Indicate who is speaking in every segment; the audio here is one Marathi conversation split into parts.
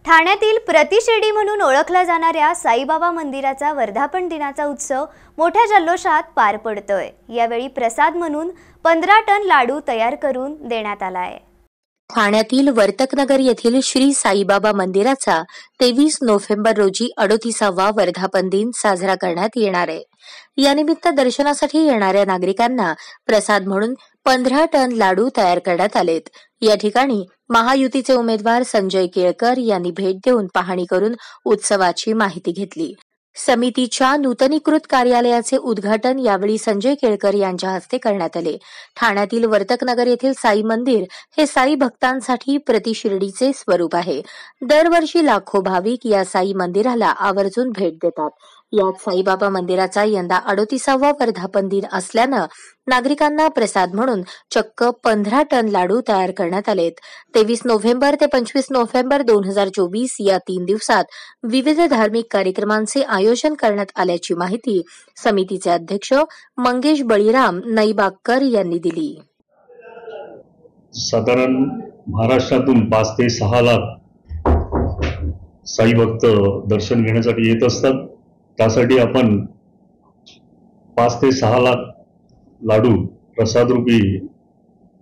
Speaker 1: ठाण्यातील प्रतिशिर्डी म्हणून ओळखला जाणाऱ्या साईबाबा मंदिराचा वर्धापन दिनाचा उत्सव मोठ्या जल्लोषात पार पडतोय। यावेळी प्रसाद म्हणून 15 टन लाडू तयार करून देण्यात आला आहे।
Speaker 2: ठाण्यातील वर्तकनगर येथील श्री साईबाबा मंदिराचा 23 नोव्हेंबर रोजी 38वा वर्धापन दिन साजरा करण्यात येणार आहे। यानिमित्त दर्शनासाठी येणाऱ्या नागरिकांना प्रसाद म्हणून 15 टन लाडू तयार करण्यात आलेत। या ठिकाणी महायुतीचे उमेदवार संजय केळकर यांनी भेट देऊन पाहणी करून उत्सवाची माहिती घेतली। समितीच्या नूतनीकृत कार्यालयाचे उद्घाटन यावेळी संजय केळकर यांच्या हस्ते करण्यात आले। ठाण्यातील वर्तकनगर येथील साई मंदिर हे साई भक्तांसाठी प्रतिशिर्डीचे स्वरूप आहे। दरवर्षी लाखो भाविक या साई मंदिराला आवर्जून भेट देतात। यात साईबाबा मंदिराचा यंदा 38वा वर्धापन दिन असल्यानं नागरिकांना प्रसाद म्हणून चक्क 15 टन लाडू तयार करण्यात आलेत। 23 नोव्हेंबर ते 25 नोव्हेंबर 2024 या 3 दिवसात विविध धार्मिक कार्यक्रमांचे आयोजन करण्यात आल्याची माहिती समितीचे अध्यक्ष मंगेश बळीराम नईबागकर यांनी दिली।
Speaker 3: साधारण महाराष्ट्रातून 5 ते 6 लाख साई भक्त दर्शन घेण्यासाठी येत असतात। त्यासाठी आपण 5 ते 6 लाख लाडू प्रसाद रूपी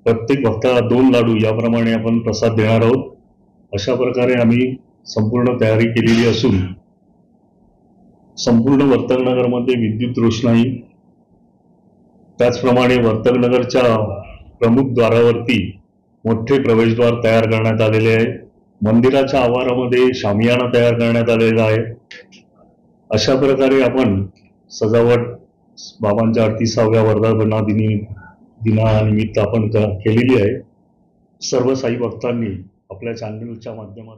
Speaker 3: प्रत्येक भक्ताला 2 लाडू याप्रमाणे आपण प्रसाद देणार आहोत। अशा प्रकारे आम्ही संपूर्ण तयारी केलेली असून संपूर्ण वर्तकनगरमध्ये विद्युत रोषणाई, त्याचप्रमाणे वर्तकनगरच्या प्रमुख द्वारावरती मोठे प्रवेशद्वार तयार करण्यात आलेले आहे। मंदिराच्या आवारामध्ये शामियाना तयार करण्यात आलेला आहे। अशा प्रकारे आपण सजावट बाबांच्या 38व्या वर्धापन दिनानिमित्त आपण केलेली आहे। सर्व साई भक्तांनी आपल्या चॅनलच्या माध्यमातून